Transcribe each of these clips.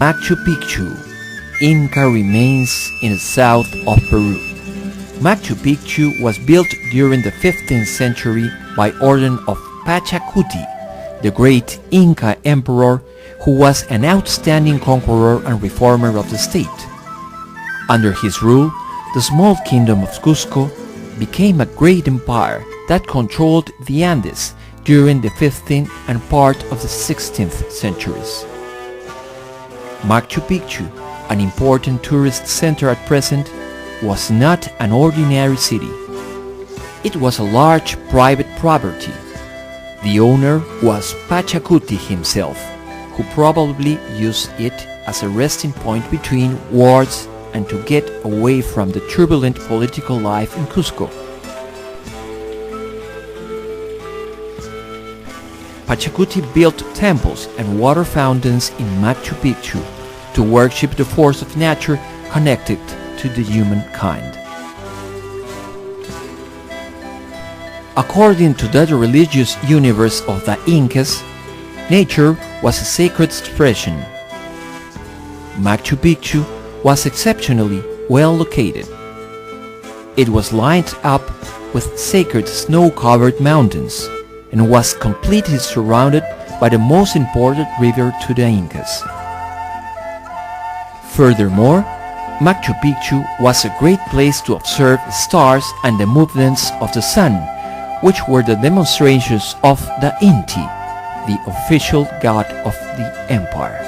Machu Picchu, Inca remains in the south of Peru. Machu Picchu was built during the 15th century by order of Pachacuti, the great Inca emperor who was an outstanding conqueror and reformer of the state. Under his rule, the small kingdom of Cusco became a great empire that controlled the Andes during the 15th and part of the 16th centuries. Machu Picchu, an important tourist center at present, was not an ordinary city. It was a large private property. The owner was Pachacuti himself, who probably used it as a resting point between wars and to get away from the turbulent political life in Cusco. Pachacuti built temples and water fountains in Machu Picchu to worship the force of nature connected to the humankind. According to the religious universe of the Incas, nature was a sacred expression. Machu Picchu was exceptionally well located. It was lined up with sacred snow-covered mountains and was completely surrounded by the most important river to the Incas. Furthermore, Machu Picchu was a great place to observe the stars and the movements of the sun, which were the demonstrations of the Inti, the official god of the empire.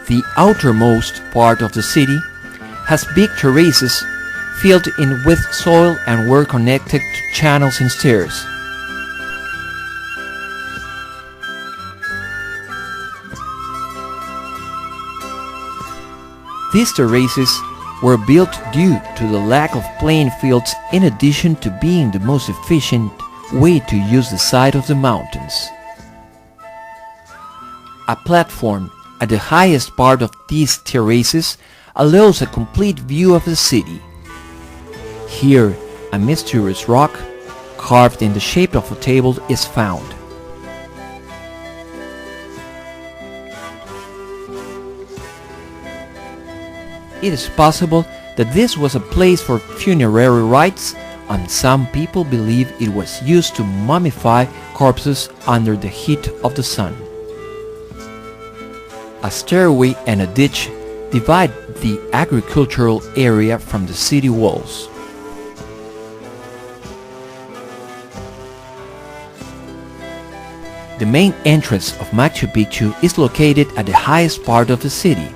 The outermost part of the city has big terraces filled in with soil and were connected to channels and stairs. These terraces were built due to the lack of playing fields in addition to being the most efficient way to use the side of the mountains. A platform at the highest part of these terraces allows a complete view of the city. Here, a mysterious rock, carved in the shape of a table, is found. It is possible that this was a place for funerary rites, and some people believe it was used to mummify corpses under the heat of the sun. A stairway and a ditch divide the agricultural area from the city walls. The main entrance of Machu Picchu is located at the highest part of the city.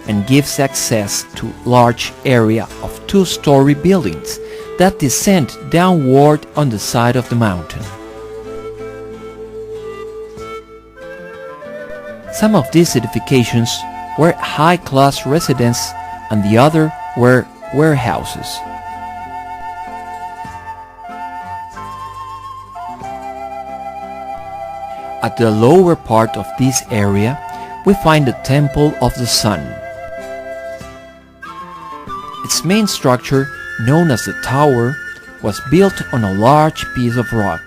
And gives access to large area of two-story buildings that descend downward on the side of the mountain. Some of these edifications were high-class residences and the other were warehouses. At the lower part of this area, we find the Temple of the Sun. Its main structure, known as the tower, was built on a large piece of rock.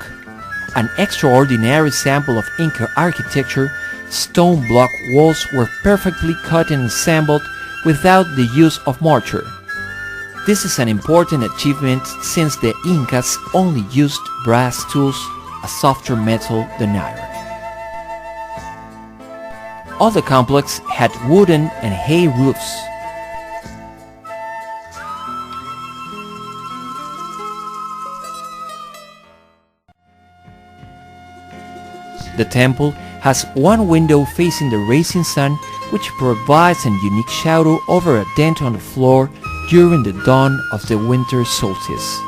An extraordinary sample of Inca architecture, stone block walls were perfectly cut and assembled without the use of mortar. This is an important achievement since the Incas only used brass tools, a softer metal than iron. All the complex had wooden and hay roofs. The temple has one window facing the rising sun, which provides a unique shadow over a dent on the floor during the dawn of the winter solstice.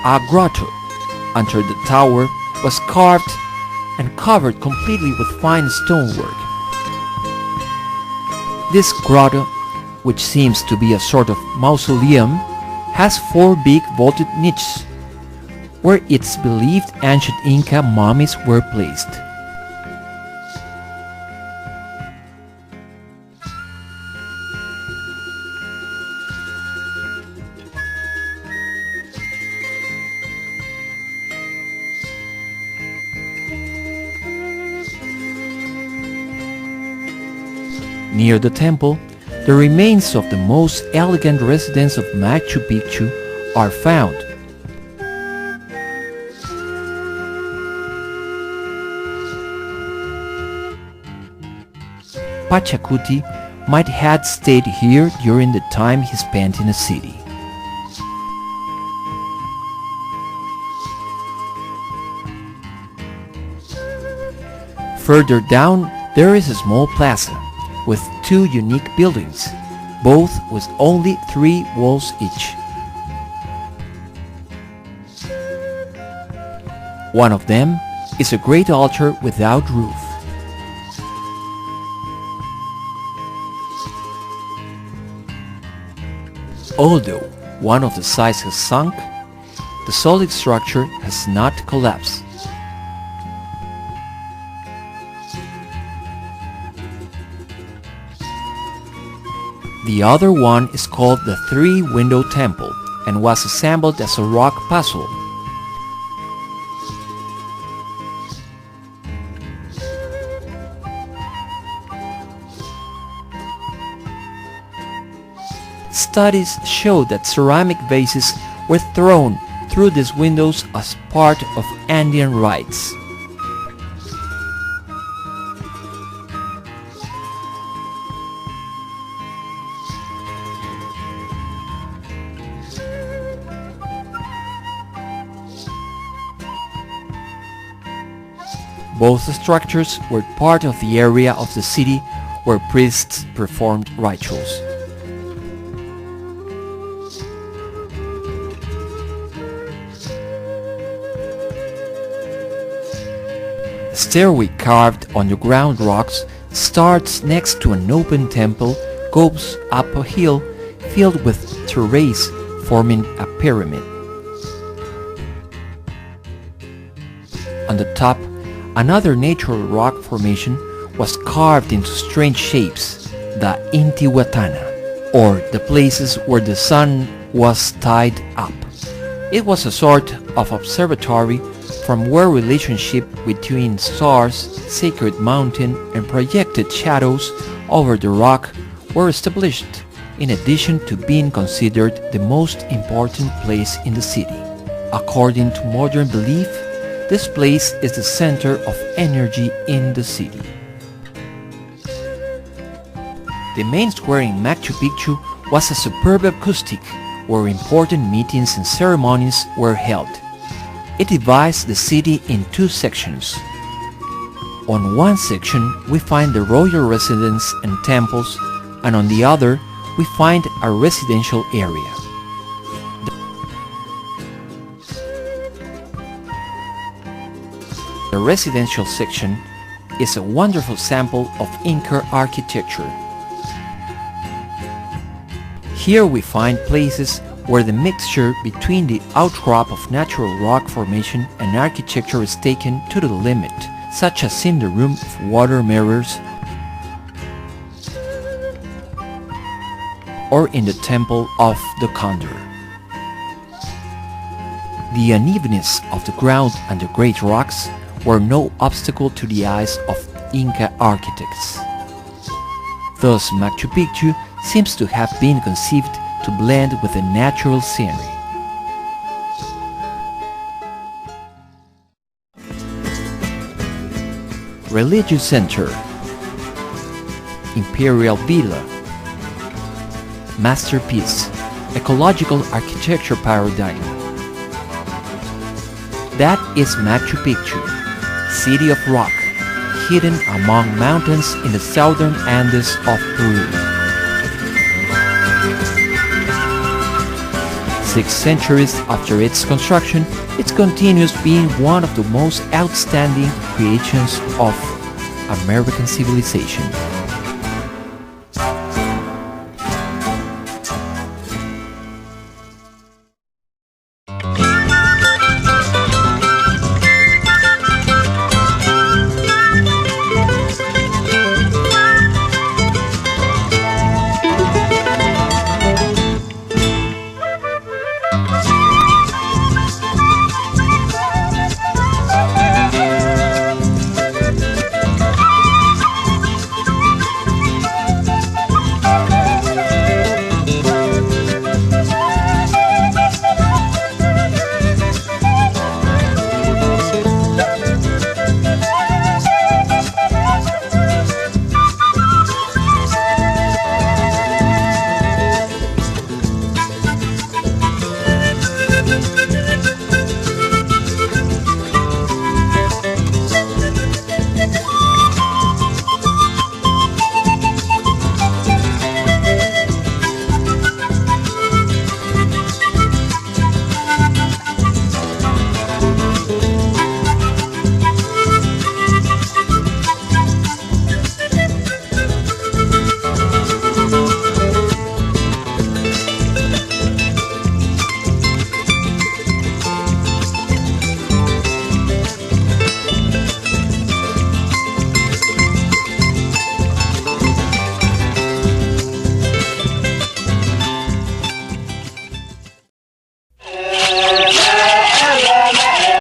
A grotto under the tower was carved and covered completely with fine stonework. This grotto, which seems to be a sort of mausoleum, has 4 big vaulted niches, where it's believed ancient Inca mummies were placed. Near the temple, the remains of the most elegant residence of Machu Picchu are found. Pachacuti might have stayed here during the time he spent in the city. Further down, there is a small plaza with 2 unique buildings, both with only 3 walls each. One of them is a great altar without roof. Although one of the sides has sunk, the solid structure has not collapsed. The other one is called the Three-Window Temple and was assembled as a rock puzzle. Studies show that ceramic vases were thrown through these windows as part of Andean rites. Both structures were part of the area of the city where priests performed rituals. A stairway carved on the ground rocks starts next to an open temple, goes up a hill filled with terrace forming a pyramid. On the top, another natural rock formation was carved into strange shapes, the Intihuatana, or the places where the sun was tied up. It was a sort of observatory from where relationship between stars, sacred mountain, and projected shadows over the rock were established, in addition to being considered the most important place in the city. According to modern belief, this place is the center of energy in the city. The main square in Machu Picchu was a superb acoustic where important meetings and ceremonies were held. It divides the city in 2 sections. On one section we find the royal residence and temples, and on the other we find a residential area. The residential section is a wonderful sample of Inca architecture. Here we find places where the mixture between the outcrop of natural rock formation and architecture is taken to the limit, such as in the room of water mirrors or in the Temple of the Condor. The unevenness of the ground and the great rocks were no obstacle to the eyes of Inca architects. Thus, Machu Picchu seems to have been conceived to blend with the natural scenery. Religious Center, Imperial Villa, Masterpiece, Ecological Architecture Paradigm. That is Machu Picchu, City of Rock, hidden among mountains in the southern Andes of Peru. 6 centuries after its construction, it continues being one of the most outstanding creations of American civilization.